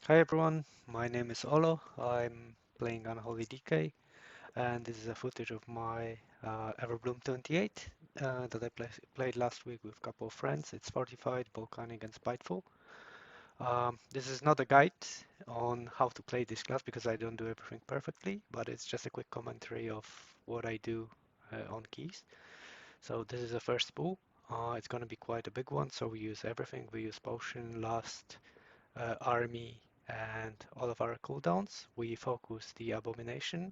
Hi everyone, my name is Olo. I'm playing Unholy DK, and this is a footage of my Everbloom 28 that I played last week with a couple of friends. It's Fortified, Volcanic, and Spiteful. This is not a guide on how to play this class because I don't do everything perfectly, but it's just a quick commentary of what I do on keys. So this is the first pool. It's going to be quite a big one, so we use everything. We use Potion, Lust, army, and all of our cooldowns. We focus the abomination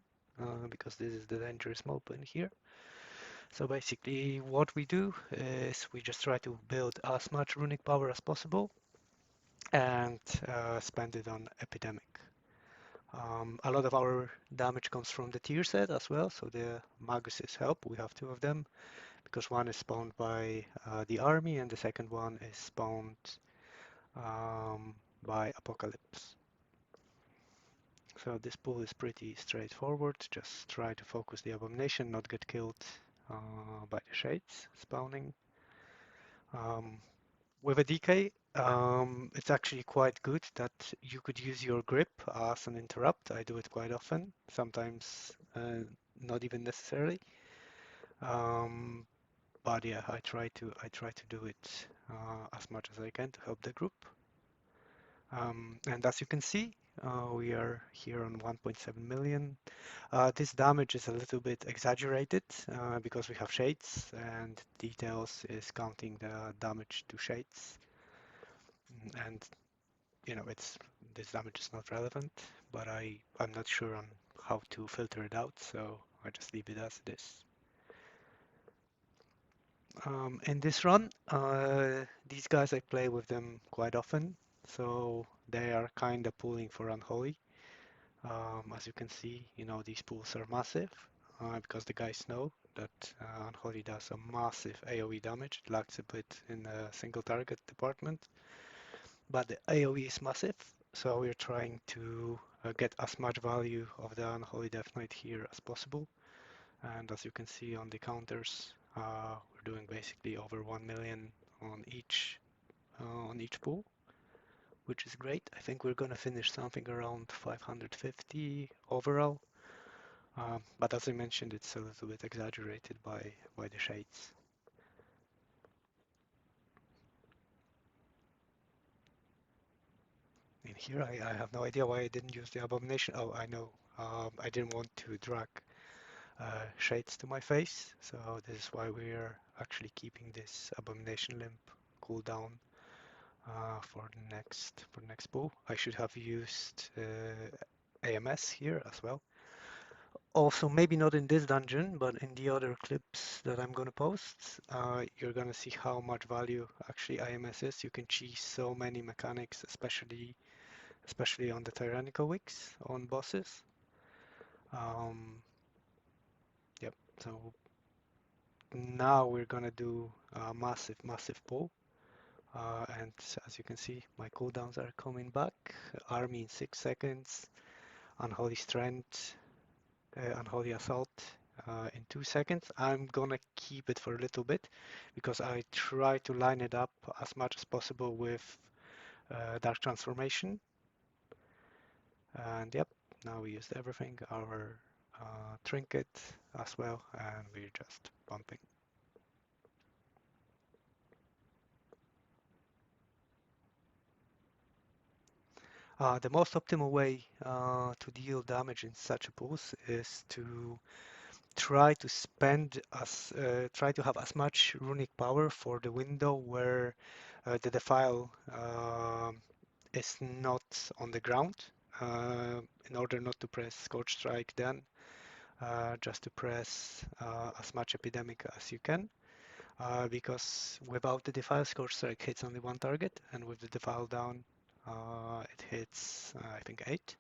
because this is the dangerous mob in here. So basically what we do is we just try to build as much runic power as possible and spend it on epidemic. A lot of our damage comes from the tier set as well, so the Maguses help. We have two of them because one is spawned by the army and the second one is spawned um, by Apocalypse. So this pool is pretty straightforward. Just try to focus the abomination, not get killed by the shades spawning. Um, with a DK, it's actually quite good that you could use your grip as an interrupt. I do it quite often, sometimes not even necessarily. Um, but yeah, I try to do it as much as I can to help the group. And as you can see, we are here on 1.7 million. This damage is a little bit exaggerated because we have shades and details is counting the damage to shades. And it's this damage is not relevant, but I'm not sure on how to filter it out, so I just leave it as it is. In this run, these guys I play with them quite often, so they are kind of pulling for Unholy. As you can see, these pools are massive because the guys know that Unholy does a massive AoE damage. It lacks a bit in the single target department, but the AoE is massive, so we're trying to get as much value of the Unholy Death Knight here as possible. And as you can see on the counters, we're doing basically over 1 million on each pool, which is great. I think we're gonna finish something around 550 overall. But as I mentioned, it's a little bit exaggerated by the shades. In here, I have no idea why I didn't use the abomination. Oh, I know. I didn't want to drag shades to my face, so this is why we're actually keeping this abomination limp cooldown for the next pull. I should have used AMS here as well. Also, maybe not in this dungeon, but in the other clips that I'm gonna post, you're gonna see how much value actually IMS is. You can cheese so many mechanics, especially on the tyrannical wicks on bosses. Um, yep. So now we're gonna do a massive pull, and as you can see, my cooldowns are coming back. Army in 6 seconds, Unholy Strength, Unholy Assault in 2 seconds. I'm gonna keep it for a little bit because I try to line it up as much as possible with Dark Transformation. And yep, now we used everything, our trinket as well, and we're just pumping. The most optimal way to deal damage in such a pulse is to try to have as much runic power for the window where the defile is not on the ground, in order not to press Scorch Strike then, just to press as much epidemic as you can, because without the defile, Scorch Strike hits only one target, and with the defile down, it hits I think 8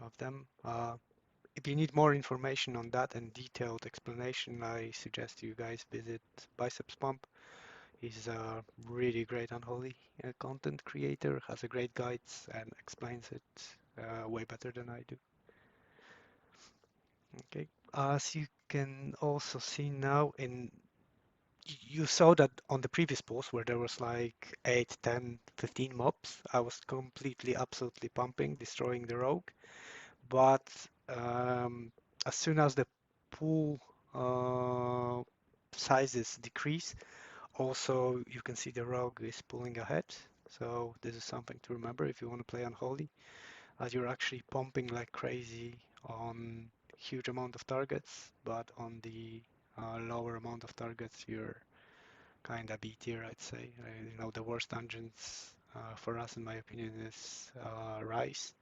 of them. If you need more information on that and detailed explanation, I suggest you guys visit Biceps Pump. He's a really great Unholy content creator, has a great guides and explains it way better than I do. Okay, as you can also see now in You saw that on the previous post where there was like 8, 10, 15 mobs. I was completely, absolutely pumping, destroying the rogue. But as soon as the pool uh, sizes decrease, also you can see the rogue is pulling ahead. So this is something to remember if you want to play Unholy, as you're actually pumping like crazy on huge amount of targets, but on the lower amount of targets, you're kind of B tier, I'd say. The worst dungeons for us, in my opinion, is Rise,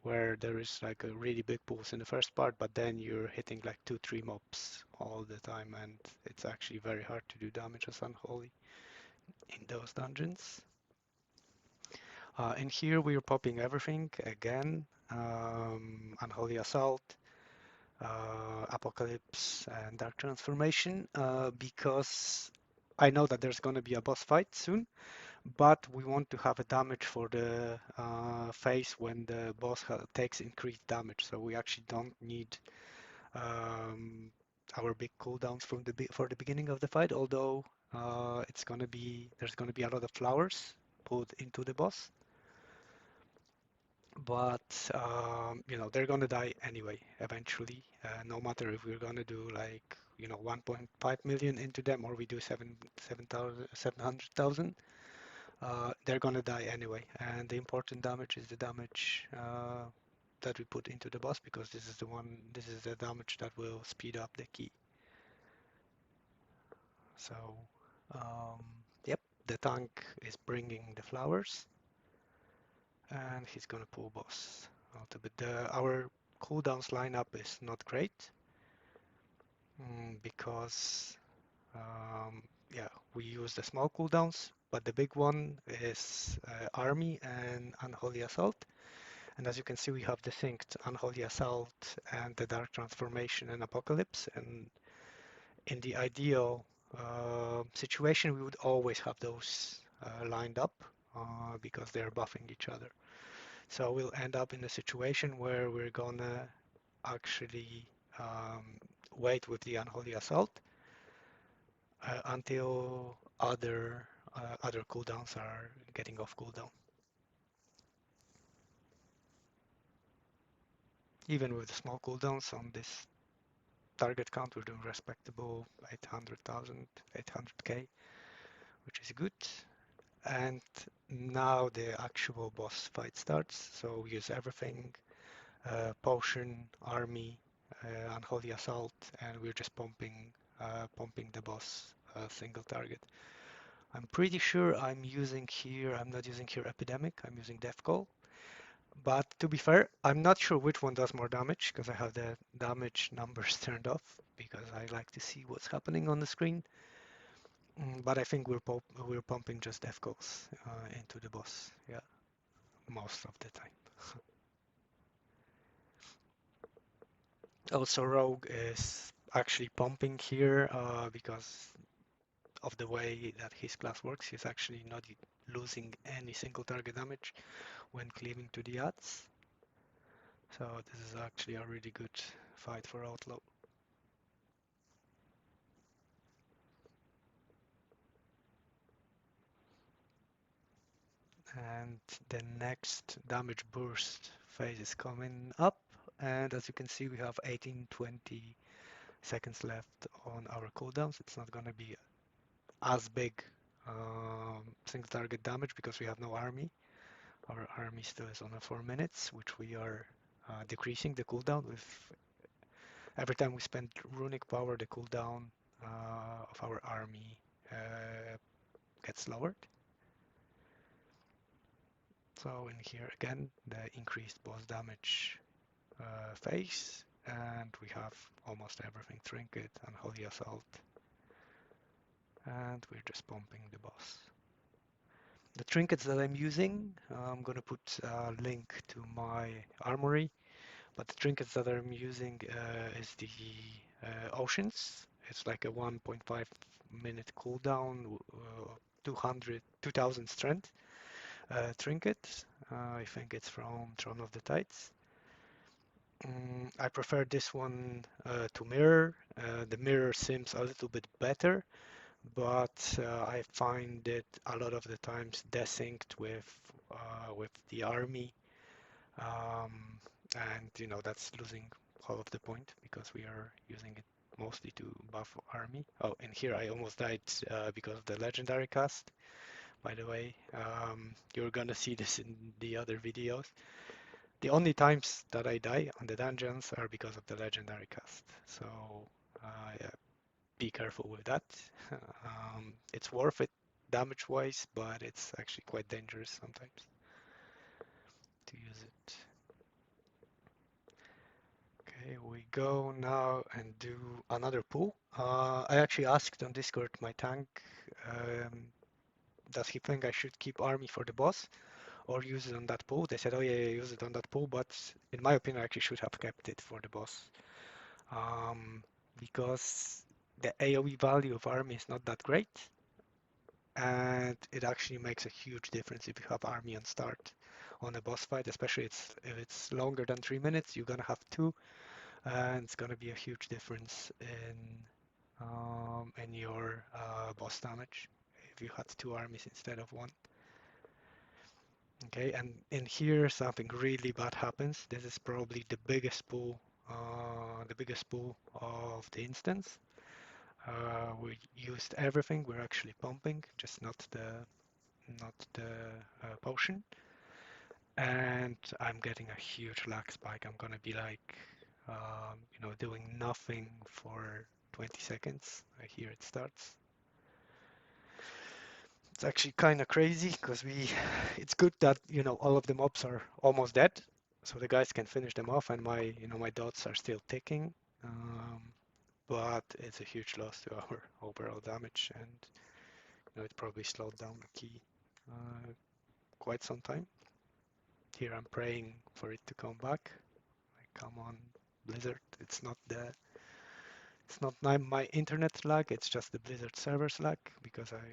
where there is like a really big pools in the first part, but then you're hitting like 2, 3 mobs all the time, and it's actually very hard to do damage as Unholy in those dungeons. In here, we're popping everything again. Unholy Assault, Apocalypse, and Dark Transformation, because I know that there's going to be a boss fight soon, but we want to have a damage for the phase when the boss takes increased damage. So we actually don't need um, our big cooldowns from for the beginning of the fight, although there's gonna be a lot of flowers put into the boss, but they're gonna die anyway eventually, no matter if we're gonna do like 1.5 million into them or we do 700,000. They're gonna die anyway, and the important damage is the damage that we put into the boss, because this is the damage that will speed up the key. So, um, yep, the tank is bringing the flowers, and he's gonna pull boss out a bit. Our cooldowns lineup is not great, because yeah, we use the small cooldowns, but the big one is Army and Unholy Assault. And as you can see, we have the synced Unholy Assault and the Dark Transformation and Apocalypse. And in the ideal situation, we would always have those lined up because they're buffing each other. So we'll end up in a situation where we're gonna actually wait with the Unholy Assault until other cooldowns are getting off cooldown. Even with the small cooldowns on this target count, we're doing respectable 800,000, 800k, which is good. And now the actual boss fight starts. So we use everything, potion, army, unholy assault, and we're just pumping the boss single target. I'm pretty sure I'm not using here epidemic, I'm using death call. But to be fair, I'm not sure which one does more damage because I have the damage numbers turned off because I like to see what's happening on the screen. But I think we're pumping just death calls into the boss, yeah, most of the time. Also, Rogue is actually pumping here because of the way that his class works. He's actually not losing any single target damage when cleaving to the ads. So this is actually a really good fight for Outlaw. And the next damage burst phase is coming up, and as you can see, we have 18-20 seconds left on our cooldowns. It's not going to be as big single target damage because we have no army. Our army still is on a 4 minutes, which we are decreasing the cooldown with every time we spend runic power. The cooldown of our army gets lowered. So in here again, the increased boss damage phase, and we have almost everything: trinket, unholy assault, and we're just pumping the boss. The trinkets that I'm using, I'm gonna put a link to my armory, but the trinkets that I'm using is the oceans. It's like a 1.5 minute cooldown, 2000 strength trinket. I think it's from Throne of the Tides. I prefer this one to mirror. The mirror seems a little bit better, but I find it a lot of the times desynced with the army, um, and that's losing all of the point because we are using it mostly to buff army. Oh, and here I almost died because of the legendary cast. By the way, you're gonna see this in the other videos. The only times that I die on the dungeons are because of the legendary cast. So yeah, be careful with that. It's worth it damage-wise, but it's actually quite dangerous sometimes to use it. Okay, we go now and do another pull. I actually asked on Discord my tank, um, does he think I should keep army for the boss or use it on that pull? They said, oh yeah, use it on that pull, but in my opinion, I actually should have kept it for the boss. Um, because the AoE value of army is not that great, and it actually makes a huge difference if you have army on start on a boss fight, especially if it's longer than 3 minutes, you're gonna have two, and it's gonna be a huge difference in your boss damage if you had two armies instead of one. Okay, and in here something really bad happens. This is probably the biggest pull of the instance. We used everything. We're actually pumping, just not the potion. And I'm getting a huge lag spike. I'm gonna be like, doing nothing for 20 seconds. I hear it starts. It's actually kind of crazy because it's good that, all of the mobs are almost dead, so the guys can finish them off, and my dots are still ticking. Um, but it's a huge loss to our overall damage, and it probably slowed down the key quite some time. Here I'm praying for it to come back. Like, come on, Blizzard. It's not my internet lag. It's just the Blizzard servers lag because I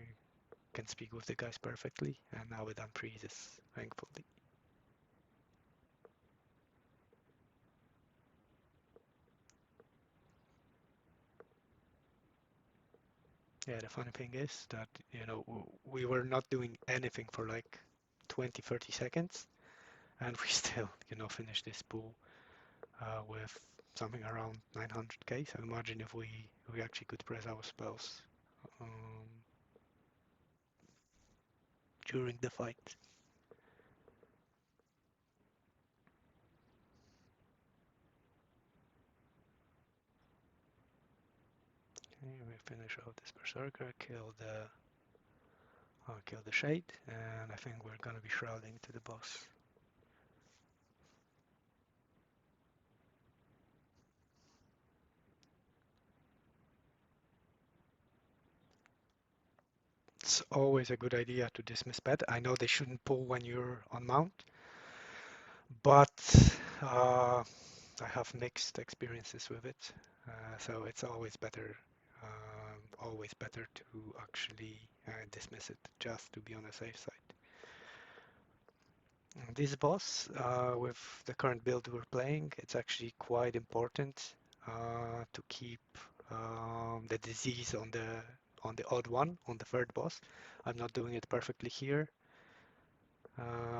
can speak with the guys perfectly, and now it unfreezes, thankfully. Yeah, the funny thing is that we were not doing anything for like 20, 30 seconds, and we still finished this pool with something around 900k. So imagine if we actually could press our spells um, during the fight. Okay, we finish out this berserker, kill the shade, and I think we're gonna be shrouding to the boss. It's always a good idea to dismiss pet. I know they shouldn't pull when you're on mount, but uh, I have mixed experiences with it. So it's always better to actually dismiss it, just to be on the safe side. This boss, with the current build we're playing, it's actually quite important to keep the disease on the odd one, on the third boss. I'm not doing it perfectly here,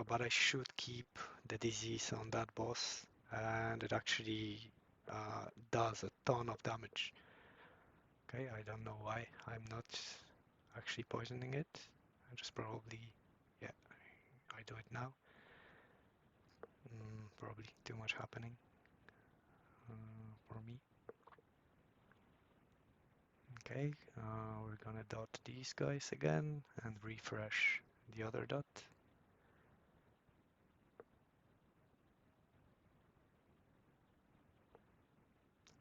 but I should keep the disease on that boss, and it actually does a ton of damage. Okay, I don't know why I'm not actually poisoning it. I just probably, yeah, I do it now. Probably too much happening for me. Okay, we're gonna dot these guys again and refresh the other dot.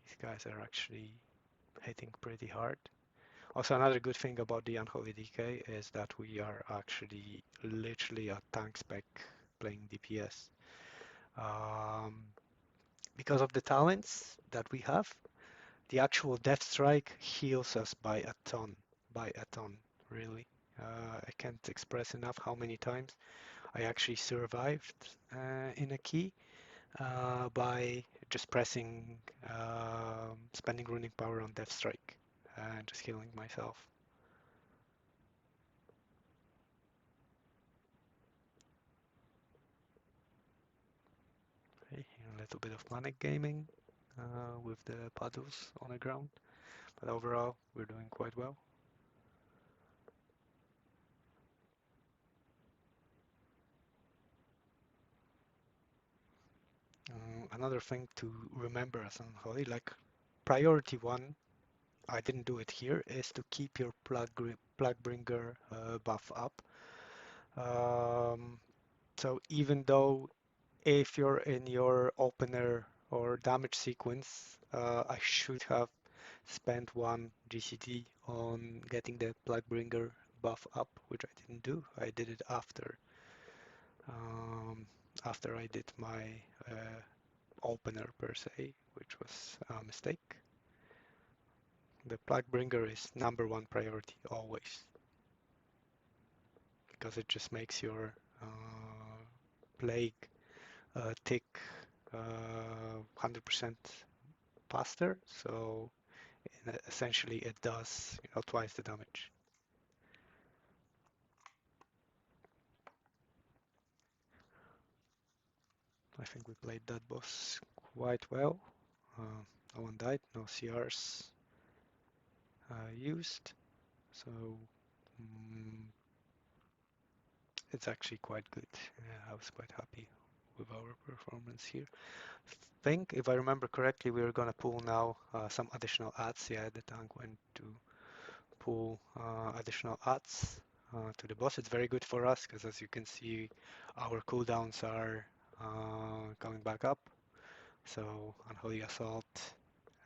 These guys are actually hitting pretty hard. Also, another good thing about the Unholy DK is that we are actually literally a tank spec playing DPS. Um, because of the talents that we have, the actual Death Strike heals us by a ton, really. I can't express enough how many times I actually survived in a key by just spending runic power on Death Strike and just healing myself. Okay, a little bit of planet gaming with the paddles on the ground, but overall we're doing quite well. Another thing to remember as Unholy, like priority one, I didn't do it here, is to keep your plug bringer buff up. So even though if you're in your opener or damage sequence, I should have spent one GCD on getting the plug bringer buff up, which I didn't do. I did it after I did my opener per se, which was a mistake. The plug bringer is number one priority always, because it just makes your plague tick 100% faster. So essentially, it does twice the damage. I think we played that boss quite well. No one died, no CRs used, so it's actually quite good. I was quite happy with our performance here. Think, if I remember correctly, we were gonna pull now some additional ads. Yeah, the tank went to pull additional ads to the boss. It's very good for us because, as you can see, our cooldowns are coming back up. So Unholy Assault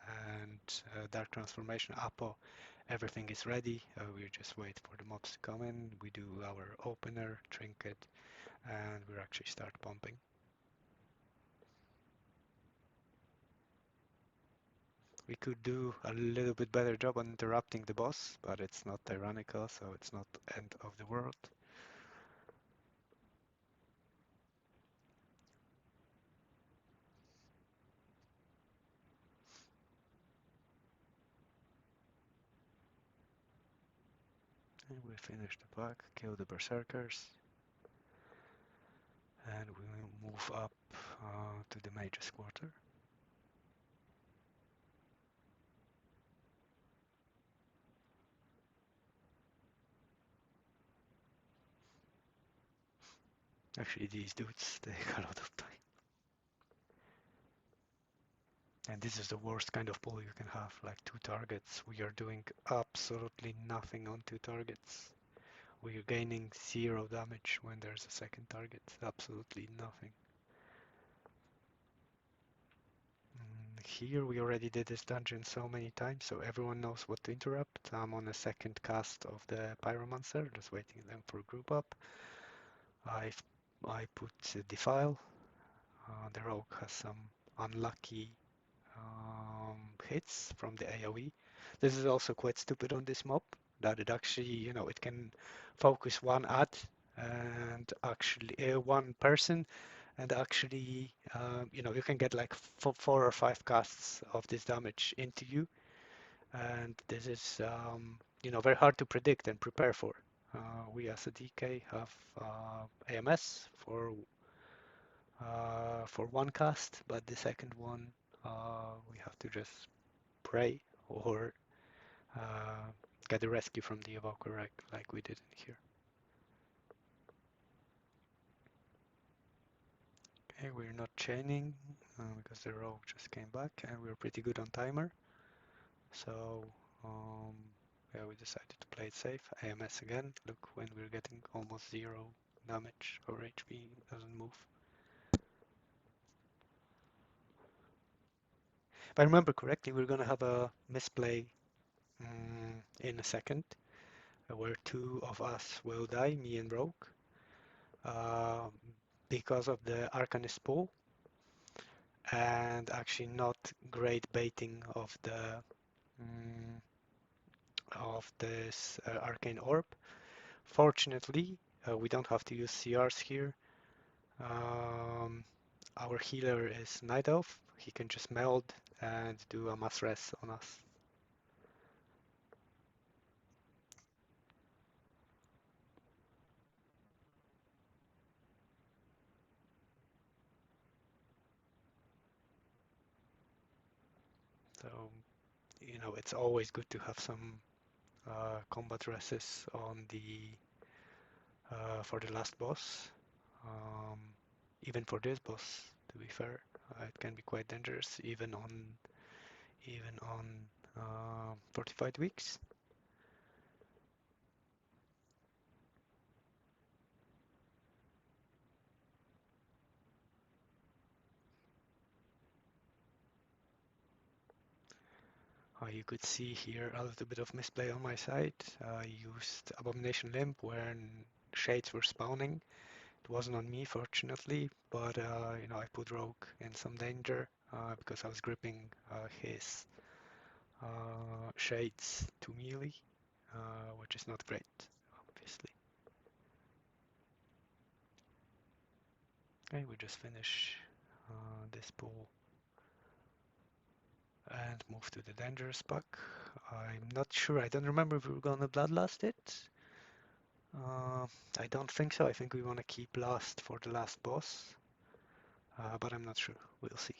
and Dark Transformation, Apo, everything is ready. We just wait for the mobs to come in. We do our opener, trinket, and we actually start pumping. We could do a little bit better job on interrupting the boss, but it's not tyrannical, so it's not end of the world. And we finish the pack, kill the berserkers, and we move up to the Mage's Quarter. Actually, these dudes take a lot of time. And this is the worst kind of pull you can have, like 2 targets. We are doing absolutely nothing on 2 targets. We are gaining 0 damage when there's a second target, absolutely nothing. Here we already did this dungeon so many times, so everyone knows what to interrupt. I'm on a second cast of the Pyromancer, just waiting them for group up. I put Defile. The rogue has some unlucky hits from the AoE. This is also quite stupid on this mob, that it actually, it can focus one ad and actually one person, and actually, you can get like 4 or 5 casts of this damage into you, and this is, very hard to predict and prepare for. We as a DK have AMS for one cast, but the second one we have to just pray or get a rescue from the evoker like we did in here. Okay, we're not chaining because the rogue just came back, and we're pretty good on timer. So yeah, we decided to play it safe. AMS again. Look, when we're getting almost 0 damage, our HP doesn't move. If I remember correctly, we're gonna have a misplay in a second, where 2 of us will die, me and Rogue, because of the Arcanist pull, and actually not great baiting of this arcane orb. Fortunately, we don't have to use CRs here. Our healer is Night Elf. He can just meld and do a mass res on us. So, you know, it's always good to have some combat resist on the for the last boss. Um, Even for this boss, to be fair, it can be quite dangerous, even on fortified weeks. You could see here a little bit of misplay on my side. I used Abomination Limb when shades were spawning. It wasn't on me, fortunately, but you know, I put Rogue in some danger because I was gripping his shades to melee, which is not great, obviously. Okay, we just finish this pool and move to the dangerous pack. I'm not sure, I don't remember if we were gonna bloodlust it. Uh, I don't think so. I think we want to keep last for the last boss, but I'm not sure. We'll see.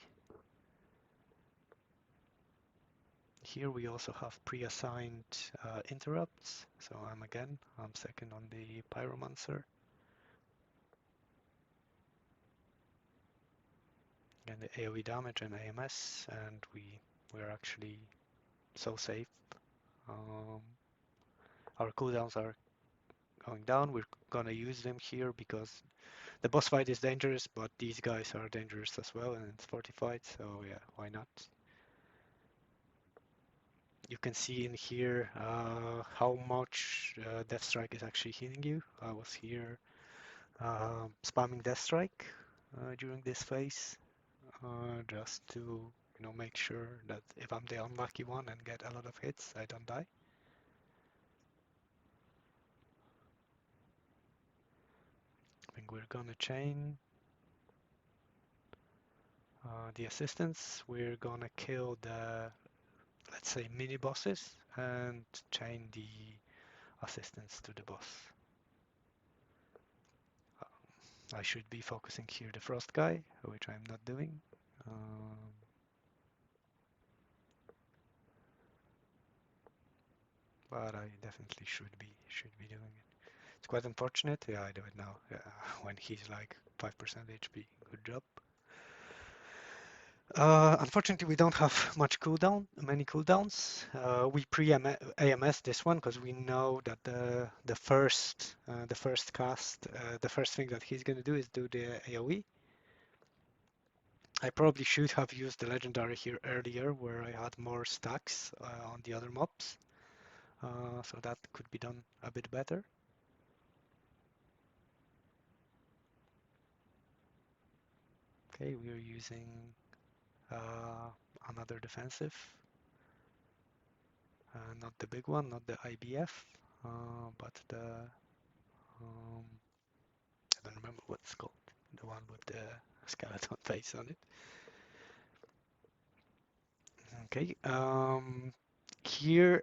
Here we also have pre-assigned interrupts. So I'm second on the Pyromancer. And the AoE damage and AMS, and we're actually so safe. Um, our cooldowns are going down. We're gonna use them here because the boss fight is dangerous, but these guys are dangerous as well, and it's fortified. So yeah, why not? You can see in here how much Death Strike is actually healing you. I was here spamming Death Strike during this phase just to make sure that if I'm the unlucky one and get a lot of hits, I don't die. I think we're gonna chain the assistants. We're gonna kill the, let's say, mini bosses and chain the assistants to the boss. I should be focusing here the frost guy, which I'm not doing. But I definitely should be doing it. It's quite unfortunate. Yeah, I do it now. Yeah, when he's like 5% HP. Good job. Unfortunately, we don't have many cooldowns. We pre-AMS this one because we know that the first cast, the first thing that he's gonna do is do the AoE. I probably should have used the legendary here earlier, where I had more stacks on the other mobs, so that could be done a bit better. Okay, we are using another defensive. Not the big one, not the IBF, but um, I don't remember what it's called. The one with the skeleton face on it. Okay. Here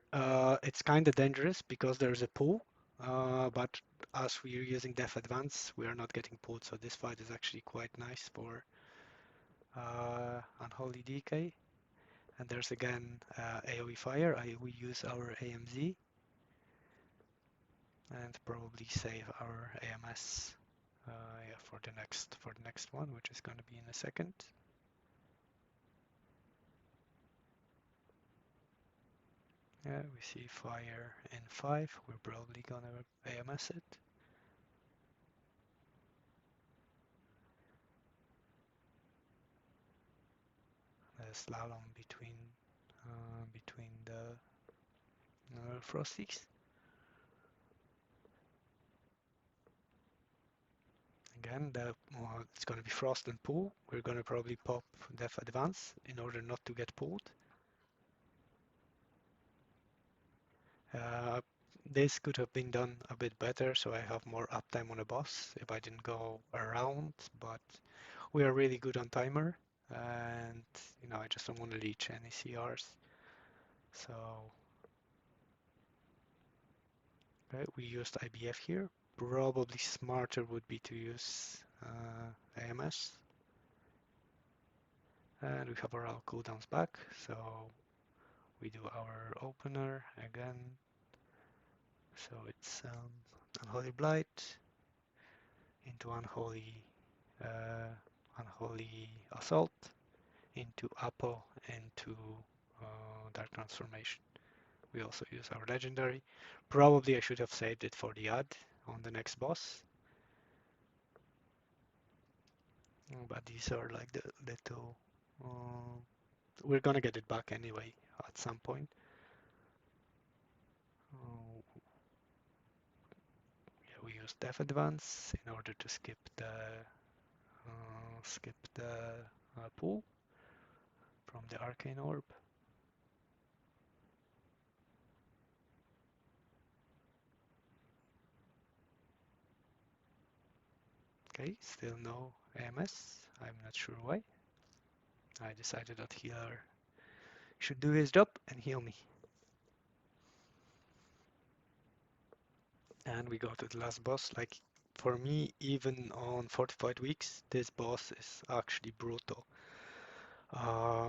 it's kind of dangerous because there's a pool, but as we are using Def Advance, we are not getting pulled, so this fight is actually quite nice for Unholy DK. And there's again AoE fire. We use our AMZ and probably save our AMS yeah, for the next one, which is going to be in a second. Yeah, we see fire in 5. We're probably gonna AMS it. A slalom between the frosties. Again, it's gonna be frost and pool. We're gonna probably pop Def Advance in order not to get pulled. Uh, this could have been done a bit better, so I have more uptime on a boss if I didn't go around, but we are really good on timer, and I just don't want to leech any CRs. So okay, we used IBF here. Probably smarter would be to use AMS. And we have our cooldowns back, so we do our opener again. So it's Unholy Blight into Unholy Assault into Apo into Dark Transformation. We also use our legendary. Probably I should have saved it for the ad on the next boss. But these are like the little... we're gonna get it back anyway at some point. Yeah, we use Death Advance in order to skip the pool from the Arcane Orb. Okay, still no AMS. I'm not sure why. I decided that healer should do his job and heal me. And we go to the last boss. Like, for me, even on fortified weeks, this boss is actually brutal.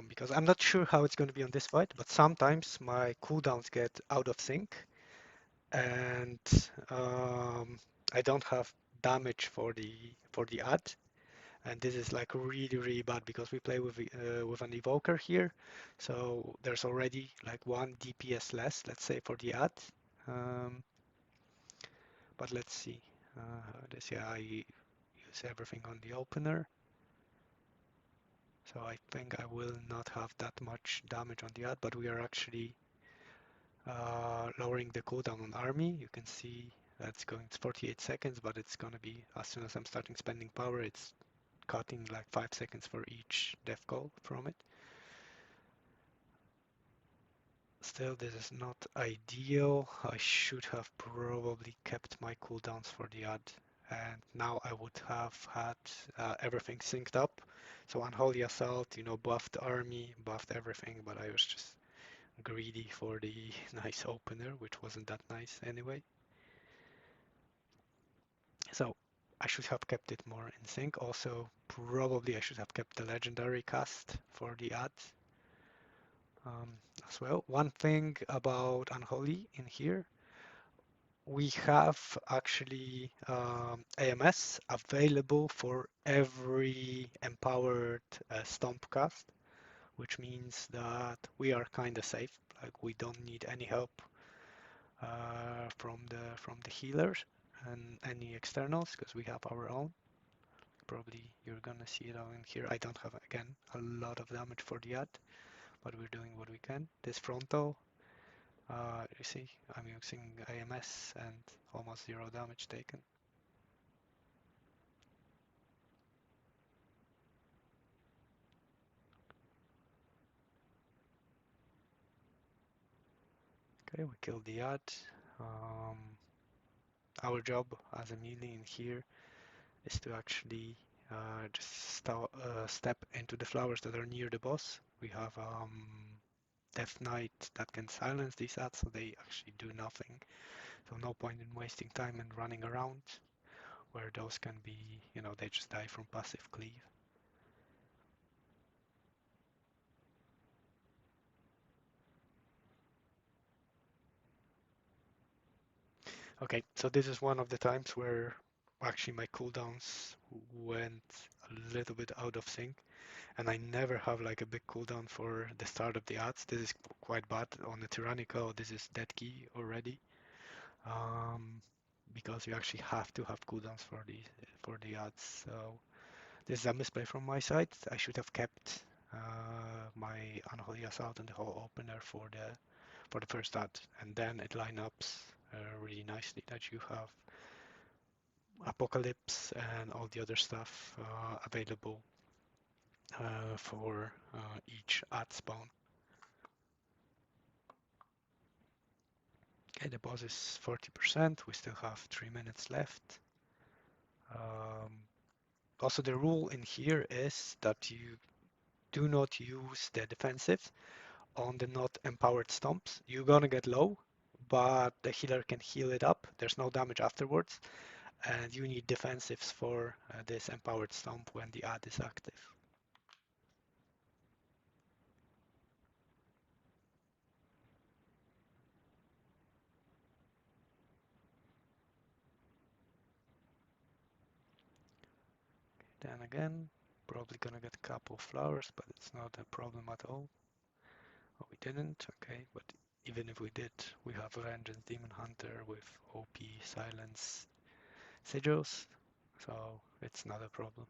Because I'm not sure how it's going to be on this fight, but sometimes my cooldowns get out of sync and I don't have damage for the ad, and this is like really bad because we play with an evoker here, so there's already like one DPS less, let's say, for the ad. Um, but let's see. This, yeah, I use everything on the opener, so I think I will not have that much damage on the ad, but we are actually lowering the cooldown on army. You can see that's going to 48 seconds, but it's going to be, as soon as I'm starting spending power, it's cutting like 5 seconds for each death call from it. Still, this is not ideal. I should have probably kept my cooldowns for the ad, and now I would have had everything synced up. So Unholy Assault, you know, buffed army, buffed everything, but I was just greedy for the nice opener, which wasn't that nice anyway. So I should have kept it more in sync. Also, probably I should have kept the legendary cast for the ads as well. One thing about Unholy in here, we have actually AMS available for every empowered stomp cast, which means that we are kind of safe. Like, we don't need any help from the healers and any externals because we have our own. Probably you're gonna see it all in here. I don't have, again, a lot of damage for the ad, but we're doing what we can. This frontal, you see, I'm using AMS and almost zero damage taken. Okay, we killed the ad. Our job as a melee in here is to actually just step into the flowers that are near the boss. We have Death Knight that can silence these ads, so they actually do nothing. So no point in wasting time and running around, where those can be, you know, they just die from passive cleave. Okay, so this is one of the times where actually my cooldowns went a little bit out of sync, and I never have like a big cooldown for the start of the ads. This is quite bad. On the Tyrannical, this is dead key already, because you actually have to have cooldowns for the ads. So this is a misplay from my side. I should have kept my Unholy Assault and the whole opener for the first ad, and then it line ups really nicely that you have Apocalypse and all the other stuff available for each ad spawn. Okay, the boss is 40%. We still have 3 minutes left. Also, the rule in here is that you do not use the defensive on the not empowered stomps. You're gonna get low, but the healer can heal it up. There's no damage afterwards, and you need defensives for this empowered stomp when the ad is active. Scan again. Probably gonna get a couple of flowers, but it's not a problem at all. Oh, we didn't, okay, but even if we did, we have a Vengeance Demon Hunter with OP Silence Sigils, so it's not a problem.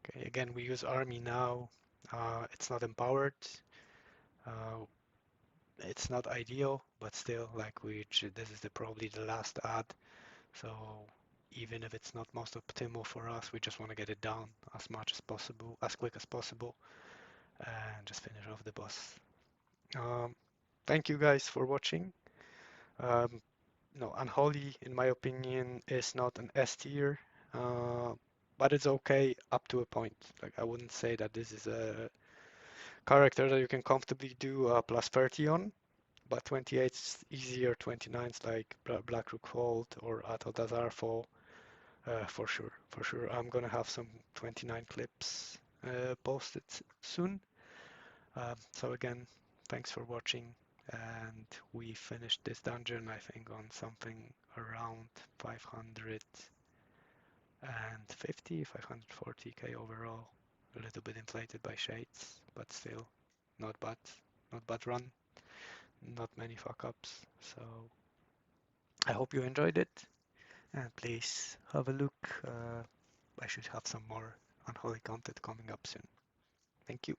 Okay, again, we use army now. It's not empowered. Uh, it's not ideal, but still, like this is probably the last ad. So even if it's not most optimal for us, we just want to get it down as much as possible, as quick as possible, and just finish off the boss. Thank you guys for watching. Um, no, Unholy, in my opinion, is not an S tier, uh, but it's okay up to a point. Like I wouldn't say that this is a character that you can comfortably do plus 30 on, but 28 is easier. 29 is like Blackrook Vault or Ataldazar Fall. For sure, for sure. I'm gonna have some 29 clips posted soon. So again, thanks for watching, and we finished this dungeon, I think, on something around 550, 540k overall. A little bit inflated by shades, but still not bad. Not bad run. Not many fuck ups. So I hope you enjoyed it, and please have a look. I should have some more Unholy content coming up soon. Thank you.